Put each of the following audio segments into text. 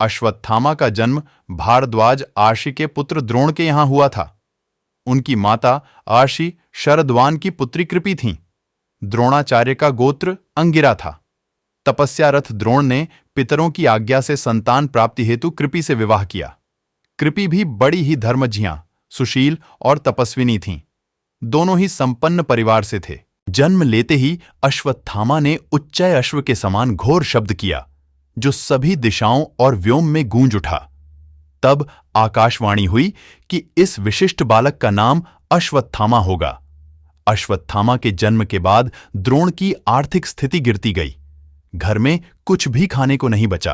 अश्वत्थामा का जन्म भारद्वाज आर्षि के पुत्र द्रोण के यहां हुआ था। उनकी माता आर्षि शरद्वान की पुत्री कृपि थीं। द्रोणाचार्य का गोत्र अंगिरा था। तपस्यारत द्रोण ने पितरों की आज्ञा से संतान प्राप्ति हेतु कृपि से विवाह किया। कृपि भी बड़ी ही धर्मज्ञा, सुशील और तपस्विनी थीं। दोनों ही संपन्न परिवार से थे। जन्म लेते ही अश्वत्थामा ने उच्चय अश्व के समान घोर शब्द किया, जो सभी दिशाओं और व्योम में गूंज उठा। तब आकाशवाणी हुई कि इस विशिष्ट बालक का नाम अश्वत्थामा होगा। अश्वत्थामा के जन्म के बाद द्रोण की आर्थिक स्थिति गिरती गई। घर में कुछ भी खाने को नहीं बचा।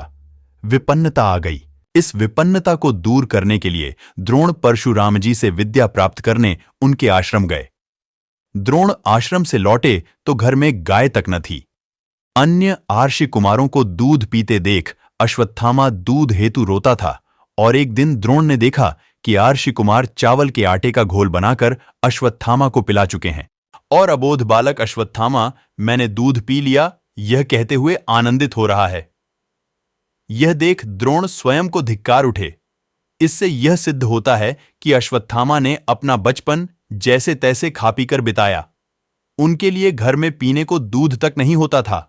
विपन्नता आ गई। इस विपन्नता को दूर करने के लिए द्रोण परशुराम जी से विद्या प्राप्त करने उनके आश्रम गए। द्रोण आश्रम से लौटे तो घर में गाय तक न थी। अन्य आर्षि कुमारों को दूध पीते देख अश्वत्थामा दूध हेतु रोता था और एक दिन द्रोण ने देखा कि आर्षि कुमार चावल के आटे का घोल बनाकर अश्वत्थामा को पिला चुके हैं और अबोध बालक अश्वत्थामा मैंने दूध पी लिया यह कहते हुए आनंदित हो रहा है। यह देख द्रोण स्वयं को धिक्कार उठे। इससे यह सिद्ध होता है कि अश्वत्थामा ने अपना बचपन जैसे तैसे खा पीकर बिताया। उनके लिए घर में पीने को दूध तक नहीं होता था,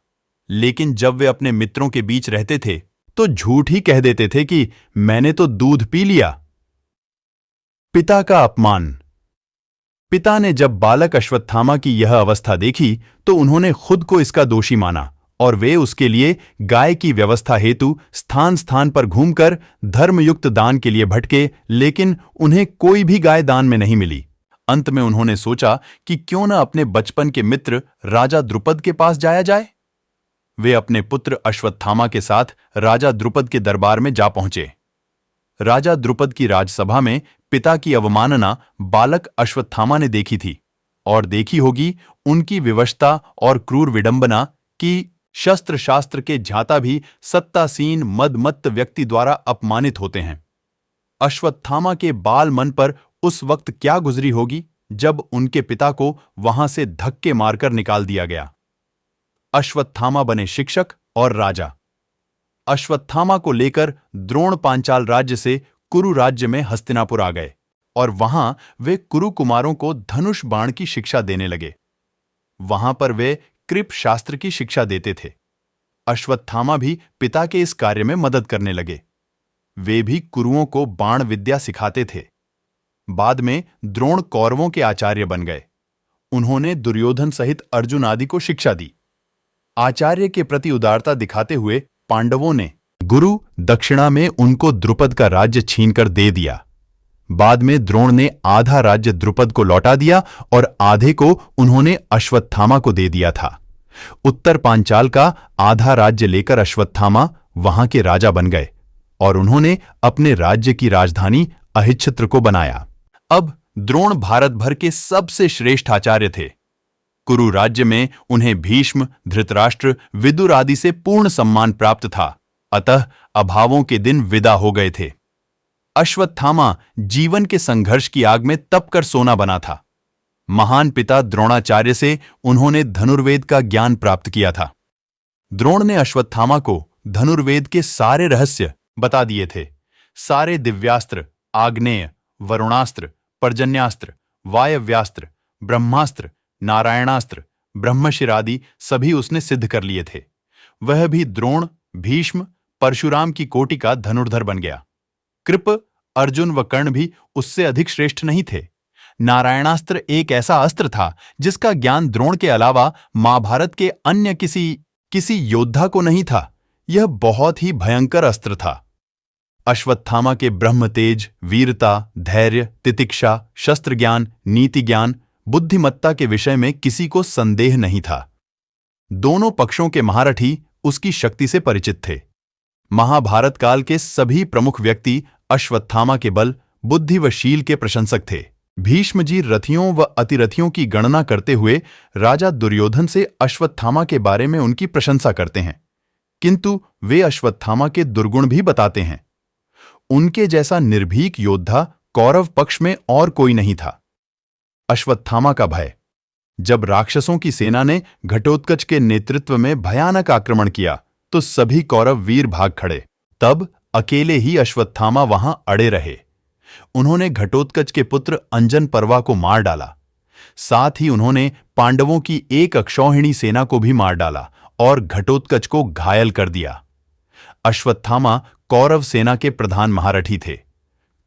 लेकिन जब वे अपने मित्रों के बीच रहते थे तो झूठ ही कह देते थे कि मैंने तो दूध पी लिया। पिता का अपमान। पिता ने जब बालक अश्वत्थामा की यह अवस्था देखी तो उन्होंने खुद को इसका दोषी माना और वे उसके लिए गाय की व्यवस्था हेतु स्थान स्थान पर घूमकर धर्मयुक्त दान के लिए भटके, लेकिन उन्हें कोई भी गाय दान में नहीं मिली। अंत में उन्होंने सोचा कि क्यों न अपने बचपन के मित्र राजा द्रुपद के पास जाया जाए। वे अपने पुत्र अश्वत्थामा के साथ राजा द्रुपद के दरबार में जा पहुंचे। राजा द्रुपद की राजसभा में पिता की अवमानना बालक अश्वत्थामा ने देखी थी और देखी होगी उनकी विवशता और क्रूर विडंबना कि शस्त्र शास्त्र के झाता भी सत्तासीन मदमत्त व्यक्ति द्वारा अपमानित होते हैं। अश्वत्थामा के बाल मन पर उस वक्त क्या गुजरी होगी जब उनके पिता को वहां से धक्के मारकर निकाल दिया गया। अश्वत्थामा बने शिक्षक और राजा। अश्वत्थामा को लेकर द्रोण पांचाल राज्य से कुरु राज्य में हस्तिनापुर आ गए और वहां वे कुरु कुमारों को धनुष बाण की शिक्षा देने लगे। वहां पर वे कृप शास्त्र की शिक्षा देते थे। अश्वत्थामा भी पिता के इस कार्य में मदद करने लगे। वे भी कुरुओं को बाण विद्या सिखाते थे। बाद में द्रोण कौरवों के आचार्य बन गए। उन्होंने दुर्योधन सहित अर्जुन आदि को शिक्षा दी। आचार्य के प्रति उदारता दिखाते हुए पांडवों ने गुरु दक्षिणा में उनको द्रुपद का राज्य छीनकर दे दिया। बाद में द्रोण ने आधा राज्य द्रुपद को लौटा दिया और आधे को उन्होंने अश्वत्थामा को दे दिया था। उत्तर पांचाल का आधा राज्य लेकर अश्वत्थामा वहां के राजा बन गए और उन्होंने अपने राज्य की राजधानी अहिच्छत्र को बनाया। अब द्रोण भारत भर के सबसे श्रेष्ठ आचार्य थे। कुरु राज्य में उन्हें भीष्म, धृतराष्ट्र, विदुर आदि से पूर्ण सम्मान प्राप्त था। अतः अभावों के दिन विदा हो गए थे। अश्वत्थामा जीवन के संघर्ष की आग में तप कर सोना बना था। महान पिता द्रोणाचार्य से उन्होंने धनुर्वेद का ज्ञान प्राप्त किया था। द्रोण ने अश्वत्थामा को धनुर्वेद के सारे रहस्य बता दिए थे। सारे दिव्यास्त्र, आग्नेय, वरुणास्त्र, पर्जन्यास्त्र, वायव्यास्त्र, ब्रह्मास्त्र, नारायणास्त्र, ब्रह्मशिर आदि सभी उसने सिद्ध कर लिए थे। वह भी द्रोण, भीष्म, परशुराम की कोटि का धनुर्धर बन गया। कृप, अर्जुन व कर्ण भी उससे अधिक श्रेष्ठ नहीं थे। नारायणास्त्र एक ऐसा अस्त्र था जिसका ज्ञान द्रोण के अलावा महाभारत के अन्य किसी योद्धा को नहीं था। यह बहुत ही भयंकर अस्त्र था। अश्वत्थामा के ब्रह्म तेज, वीरता, धैर्य, तितिक्षा, शस्त्र ज्ञान, नीति ज्ञान, बुद्धिमत्ता के विषय में किसी को संदेह नहीं था। दोनों पक्षों के महारथी उसकी शक्ति से परिचित थे। महाभारत काल के सभी प्रमुख व्यक्ति अश्वत्थामा के बल, बुद्धि व शील के प्रशंसक थे। भीष्म जी रथियों व अतिरथियों की गणना करते हुए राजा दुर्योधन से अश्वत्थामा के बारे में उनकी प्रशंसा करते हैं, किंतु वे अश्वत्थामा के दुर्गुण भी बताते हैं। उनके जैसा निर्भीक योद्धा कौरव पक्ष में और कोई नहीं था। अश्वत्थामा का भय। जब राक्षसों की सेना ने घटोत्कच के नेतृत्व में भयानक आक्रमण किया तो सभी कौरव वीर भाग खड़े। तब अकेले ही अश्वत्थामा वहां अड़े रहे। उन्होंने घटोत्कच के पुत्र अंजन पर्वा को मार डाला। साथ ही उन्होंने पांडवों की एक अक्षौहिणी सेना को भी मार डाला और घटोत्कच को घायल कर दिया। अश्वत्थामा कौरव सेना के प्रधान महारथी थे।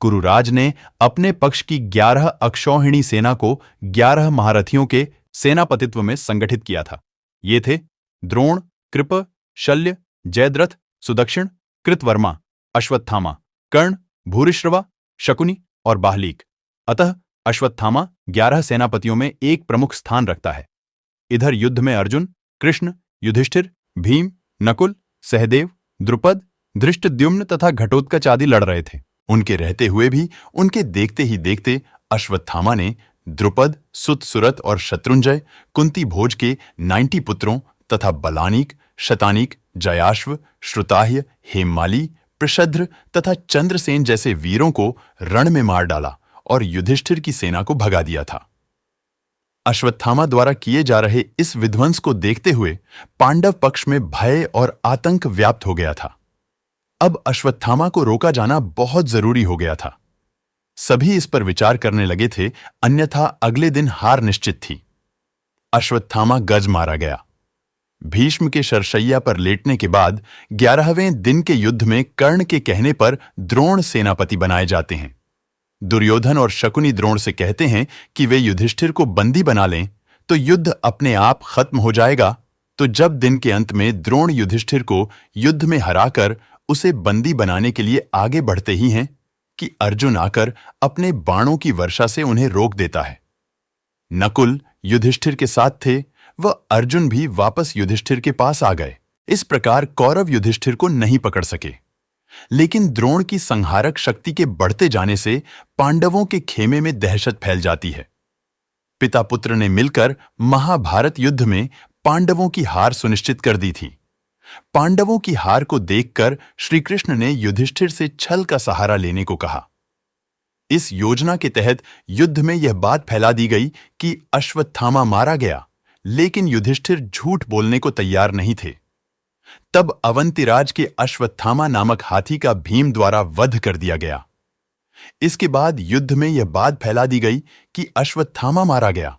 कुरुराज ने अपने पक्ष की 11 अक्षौहिणी सेना को 11 महारथियों के सेनापतित्व में संगठित किया था। ये थे द्रोण, कृप, शल्य, जयद्रथ, सुदक्षिण, कृतवर्मा, अश्वत्थामा, कर्ण, भूरिश्रवा, शकुनी और बाहलीक। अतः अश्वत्थामा 11 सेनापतियों में एक प्रमुख स्थान रखता है। इधर युद्ध में अर्जुन, कृष्ण, युधिष्ठिर, भीम, नकुल, सहदेव, द्रुपद, धृष्टद्युम्न तथा घटोत्कच आदि लड़ रहे थे। उनके रहते हुए भी उनके देखते ही देखते अश्वत्थामा ने द्रुपद, सुत, सुरत और शत्रुंजय, कुंती भोज के 90 पुत्रों तथा बलानीक, शतानीक, जयाश्व, श्रुताह्य, हेममाली, प्रशद्र तथा चंद्रसेन जैसे वीरों को रण में मार डाला और युधिष्ठिर की सेना को भगा दिया था। अश्वत्थामा द्वारा किए जा रहे इस विध्वंस को देखते हुए पांडव पक्ष में भय और आतंक व्याप्त हो गया था। अब अश्वत्थामा को रोका जाना बहुत जरूरी हो गया था। सभी इस पर विचार करने लगे थे, अन्यथा अगले दिन हार निश्चित थी। अश्वत्थामा गज मारा गया। भीष्म के शरशैया पर लेटने के बाद 11वें दिन के युद्ध में कर्ण के कहने पर द्रोण सेनापति बनाए जाते हैं। दुर्योधन और शकुनी द्रोण से कहते हैं कि वे युधिष्ठिर को बंदी बना लें तो युद्ध अपने आप खत्म हो जाएगा। तो जब दिन के अंत में द्रोण युधिष्ठिर को युद्ध में हराकर उसे बंदी बनाने के लिए आगे बढ़ते ही हैं कि अर्जुन आकर अपने बाणों की वर्षा से उन्हें रोक देता है। नकुल युधिष्ठिर के साथ थे, वह अर्जुन भी वापस युधिष्ठिर के पास आ गए। इस प्रकार कौरव युधिष्ठिर को नहीं पकड़ सके। लेकिन द्रोण की संहारक शक्ति के बढ़ते जाने से पांडवों के खेमे में दहशत फैल जाती है। पिता पुत्र ने मिलकर महाभारत युद्ध में पांडवों की हार सुनिश्चित कर दी थी। पांडवों की हार को देखकर श्री कृष्ण ने युधिष्ठिर से छल का सहारा लेने को कहा। इस योजना के तहत युद्ध में यह बात फैला दी गई कि अश्वत्थामा मारा गया, लेकिन युधिष्ठिर झूठ बोलने को तैयार नहीं थे। तब अवंतिराज के अश्वत्थामा नामक हाथी का भीम द्वारा वध कर दिया गया। इसके बाद युद्ध में यह बात फैला दी गई कि अश्वत्थामा मारा गया।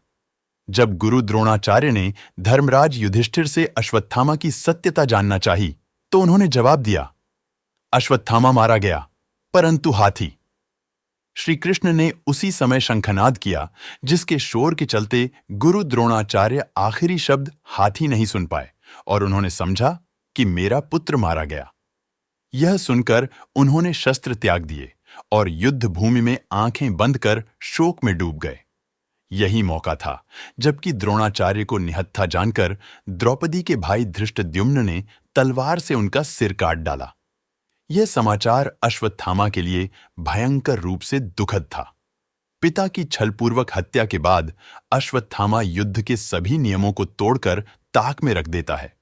जब गुरु द्रोणाचार्य ने धर्मराज युधिष्ठिर से अश्वत्थामा की सत्यता जानना चाही, तो उन्होंने जवाब दिया, अश्वत्थामा मारा गया, परंतु हाथी। श्री कृष्ण ने उसी समय शंखनाद किया, जिसके शोर के चलते गुरु द्रोणाचार्य आखिरी शब्द हाथी नहीं सुन पाए और उन्होंने समझा कि मेरा पुत्र मारा गया। यह सुनकर उन्होंने शस्त्र त्याग दिए और युद्ध भूमि में आंखें बंद कर शोक में डूब गए। यही मौका था जबकि द्रोणाचार्य को निहत्था जानकर द्रौपदी के भाई धृष्टद्युम्न ने तलवार से उनका सिर काट डाला। यह समाचार अश्वत्थामा के लिए भयंकर रूप से दुखद था। पिता की छलपूर्वक हत्या के बाद अश्वत्थामा युद्ध के सभी नियमों को तोड़कर ताक में रख देता है।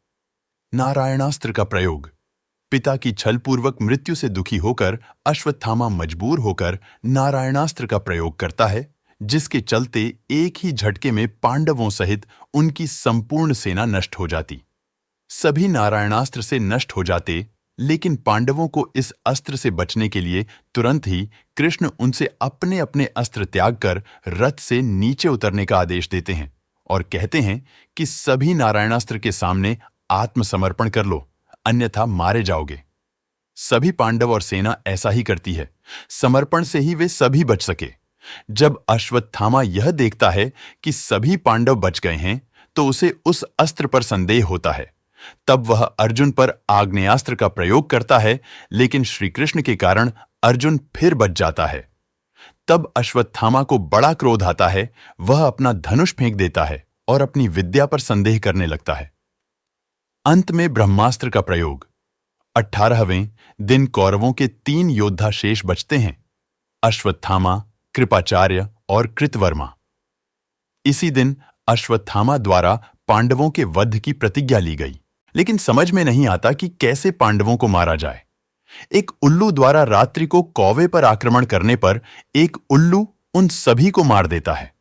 नारायणास्त्र का प्रयोग। पिता की छलपूर्वक मृत्यु से दुखी होकर अश्वत्थामा मजबूर होकर नारायणास्त्र का प्रयोग करता है, जिसके चलते एक ही झटके में पांडवों सहित उनकी संपूर्ण सेना नष्ट हो जाती। सभी नारायणास्त्र से नष्ट हो जाते, लेकिन पांडवों को इस अस्त्र से बचने के लिए तुरंत ही कृष्ण उनसे अपने अपने अस्त्र त्याग कर रथ से नीचे उतरने का आदेश देते हैं और कहते हैं कि सभी नारायणास्त्र के सामने आत्मसमर्पण कर लो, अन्यथा मारे जाओगे। सभी पांडव और सेना ऐसा ही करती है। समर्पण से ही वे सभी बच सके। जब अश्वत्थामा यह देखता है कि सभी पांडव बच गए हैं, तो उसे उस अस्त्र पर संदेह होता है। तब वह अर्जुन पर आग्नेयास्त्र का प्रयोग करता है, लेकिन श्री कृष्ण के कारण अर्जुन फिर बच जाता है। तब अश्वत्थामा को बड़ा क्रोध आता है। वह अपना धनुष फेंक देता है और अपनी विद्या पर संदेह करने लगता है। अंत में ब्रह्मास्त्र का प्रयोग। 18वें दिन कौरवों के 3 योद्धा शेष बचते हैं, अश्वत्थामा, कृपाचार्य और कृतवर्मा। इसी दिन अश्वत्थामा द्वारा पांडवों के वध की प्रतिज्ञा ली गई, लेकिन समझ में नहीं आता कि कैसे पांडवों को मारा जाए। एक उल्लू द्वारा रात्रि को कौवे पर आक्रमण करने पर एक उल्लू उन सभी को मार देता है।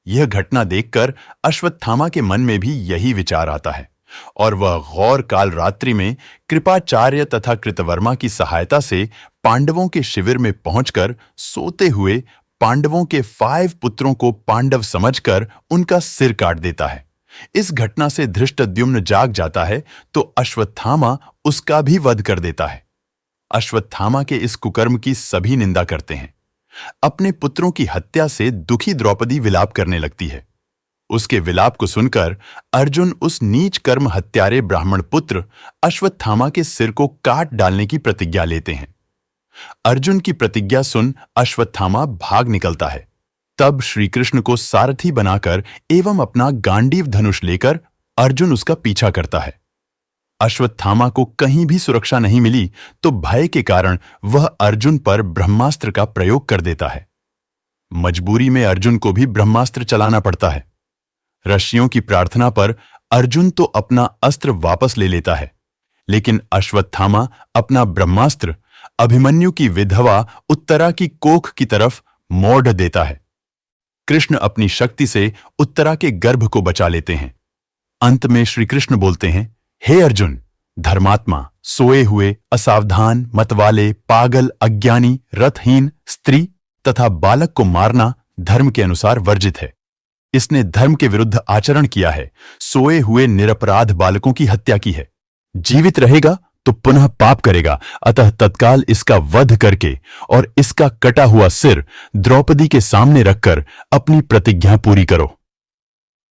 यह घटना देखकर अश्वत्थामा के मन में भी यही विचार आता है और वह घोर काल रात्रि में कृपाचार्य तथा कृतवर्मा की सहायता से पांडवों के शिविर में पहुंचकर सोते हुए पांडवों के 5 पुत्रों को पांडव समझकर उनका सिर काट देता है। इस घटना से धृष्टद्युम्न जाग जाता है तो अश्वत्थामा उसका भी वध कर देता है। अश्वत्थामा के इस कुकर्म की सभी निंदा करते हैं। अपने पुत्रों की हत्या से दुखी द्रौपदी विलाप करने लगती है। उसके विलाप को सुनकर अर्जुन उस नीच कर्म हत्यारे ब्राह्मण पुत्र अश्वत्थामा के सिर को काट डालने की प्रतिज्ञा लेते हैं। अर्जुन की प्रतिज्ञा सुन अश्वत्थामा भाग निकलता है। तब श्री कृष्ण को सारथी बनाकर एवं अपना गांडीव धनुष लेकर अर्जुन उसका पीछा करता है। अश्वत्थामा को कहीं भी सुरक्षा नहीं मिली तो भय के कारण वह अर्जुन पर ब्रह्मास्त्र का प्रयोग कर देता है। मजबूरी में अर्जुन को भी ब्रह्मास्त्र चलाना पड़ता है। ऋषियों की प्रार्थना पर अर्जुन तो अपना अस्त्र वापस ले लेता है, लेकिन अश्वत्थामा अपना ब्रह्मास्त्र अभिमन्यु की विधवा उत्तरा की कोख की तरफ मोड़ देता है। कृष्ण अपनी शक्ति से उत्तरा के गर्भ को बचा लेते हैं। अंत में श्री कृष्ण बोलते हैं, हे अर्जुन, धर्मात्मा, सोए हुए, असावधान, मतवाले, पागल, अज्ञानी, रथहीन, स्त्री तथा बालक को मारना धर्म के अनुसार वर्जित है। इसने धर्म के विरुद्ध आचरण किया है, सोए हुए निरपराध बालकों की हत्या की है। जीवित रहेगा तो पुनः पाप करेगा, अतः तत्काल इसका वध करके और इसका कटा हुआ सिर द्रौपदी के सामने रखकर अपनी प्रतिज्ञा पूरी करो।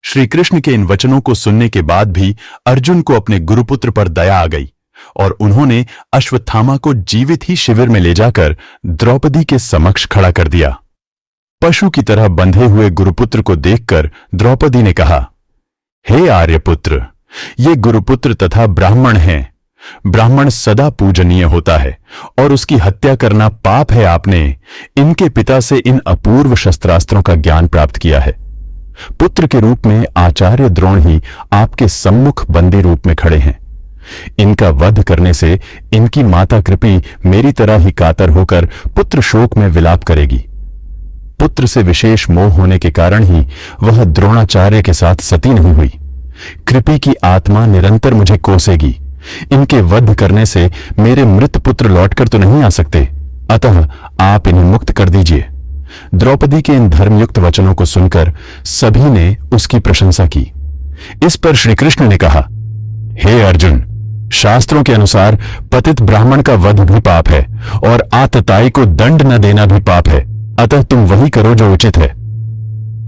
श्री कृष्ण के इन वचनों को सुनने के बाद भी अर्जुन को अपने गुरुपुत्र पर दया आ गई और उन्होंने अश्वत्थामा को जीवित ही शिविर में ले जाकर द्रौपदी के समक्ष खड़ा कर दिया। पशु की तरह बंधे हुए गुरुपुत्र को देखकर द्रौपदी ने कहा, हे आर्यपुत्र, ये गुरुपुत्र तथा ब्राह्मण हैं। ब्राह्मण सदा पूजनीय होता है और उसकी हत्या करना पाप है। आपने इनके पिता से इन अपूर्व शस्त्रास्त्रों का ज्ञान प्राप्त किया है। पुत्र के रूप में आचार्य द्रोण ही आपके सम्मुख बंदी रूप में खड़े हैं। इनका वध करने से इनकी माता कृपी मेरी तरह ही कातर होकर पुत्र शोक में विलाप करेगी। पुत्र से विशेष मोह होने के कारण ही वह द्रोणाचार्य के साथ सती नहीं हुई। कृपी की आत्मा निरंतर मुझे कोसेगी। इनके वध करने से मेरे मृत पुत्र लौटकर तो नहीं आ सकते, अतः आप इन्हें मुक्त कर दीजिए। द्रौपदी के इन धर्मयुक्त वचनों को सुनकर सभी ने उसकी प्रशंसा की। इस पर श्री कृष्ण ने कहा, हे अर्जुन, शास्त्रों के अनुसार पतित ब्राह्मण का वध भी पाप है और आतताई को दंड न देना भी पाप है, अतः तुम वही करो जो उचित है।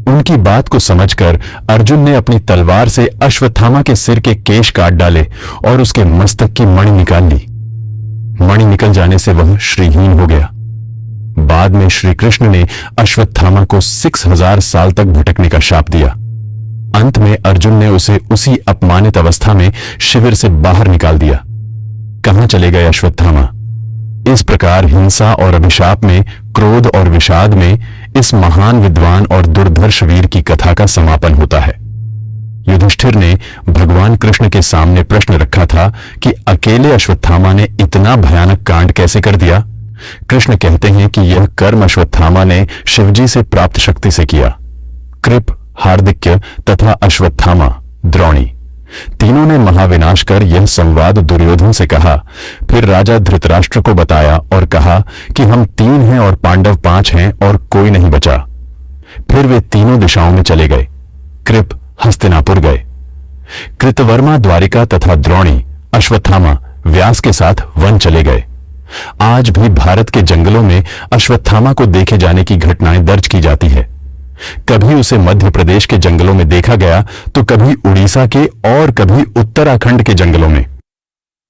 उनकी बात को समझकर अर्जुन ने अपनी तलवार से अश्वत्थामा के सिर के केश काट डाले और उसके मस्तक की मणि निकाल ली। मणि निकल जाने से वह श्रीहीन हो गया। बाद में श्री कृष्ण ने अश्वत्थामा को 6000 साल तक भटकने का शाप दिया। अंत में अर्जुन ने उसे उसी अपमानित अवस्था में शिविर से बाहर निकाल दिया। कहां चले गए अश्वत्थामा? इस प्रकार हिंसा और अभिशाप में, क्रोध और विषाद में इस महान विद्वान और दुर्धर्ष वीर की कथा का समापन होता है। युधिष्ठिर ने भगवान कृष्ण के सामने प्रश्न रखा था कि अकेले अश्वत्थामा ने इतना भयानक कांड कैसे कर दिया। कृष्ण कहते हैं कि यह कर्म अश्वत्थामा ने शिवजी से प्राप्त शक्ति से किया। कृप, हार्दिक्य तथा अश्वत्थामा, द्रोणी तीनों ने महाविनाश कर यह संवाद दुर्योधन से कहा। फिर राजा धृतराष्ट्र को बताया और कहा कि हम 3 हैं और पांडव 5 हैं और कोई नहीं बचा। फिर वे तीनों दिशाओं में चले गए। कृप हस्तिनापुर गए। कृतवर्मा द्वारिका तथा द्रोणी अश्वत्थामा व्यास के साथ वन चले गए। आज भी भारत के जंगलों में अश्वत्थामा को देखे जाने की घटनाएं दर्ज की जाती है। कभी उसे मध्य प्रदेश के जंगलों में देखा गया तो कभी उड़ीसा के और कभी उत्तराखंड के जंगलों में।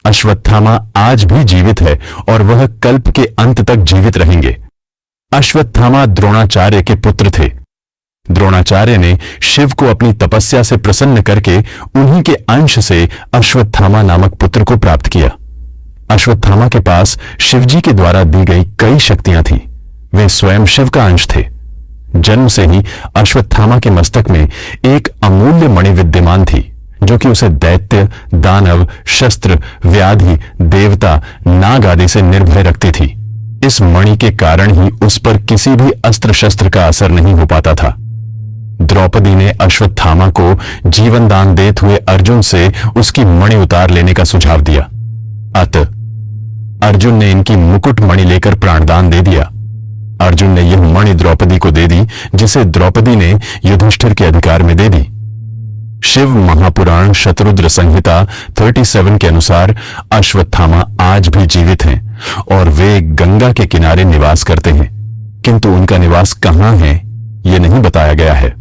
अश्वत्थामा आज भी जीवित है और वह कल्प के अंत तक जीवित रहेंगे। अश्वत्थामा द्रोणाचार्य के पुत्र थे। द्रोणाचार्य ने शिव को अपनी तपस्या से प्रसन्न करके उन्हीं के अंश से अश्वत्थामा नामक पुत्र को प्राप्त किया। अश्वत्थामा के पास शिवजी के द्वारा दी गई कई शक्तियां थीं। वे स्वयं शिव का अंश थे। जन्म से ही अश्वत्थामा के मस्तक में एक अमूल्य मणि विद्यमान थी, जो कि उसे दैत्य, दानव, शस्त्र, व्याधि, देवता, नाग आदि से निर्भय रखती थी। इस मणि के कारण ही उस पर किसी भी अस्त्र शस्त्र का असर नहीं हो पाता था। द्रौपदी ने अश्वत्थामा को जीवन दान देते हुए अर्जुन से उसकी मणि उतार लेने का सुझाव दिया। अतः अर्जुन ने इनकी मुकुट मणि लेकर प्राणदान दे दिया। अर्जुन ने यह मणि द्रौपदी को दे दी, जिसे द्रौपदी ने युधिष्ठिर के अधिकार में दे दी। शिव महापुराण शतरुद्र संहिता 37 के अनुसार अश्वत्थामा आज भी जीवित हैं और वे गंगा के किनारे निवास करते हैं, किंतु उनका निवास कहां है यह नहीं बताया गया है।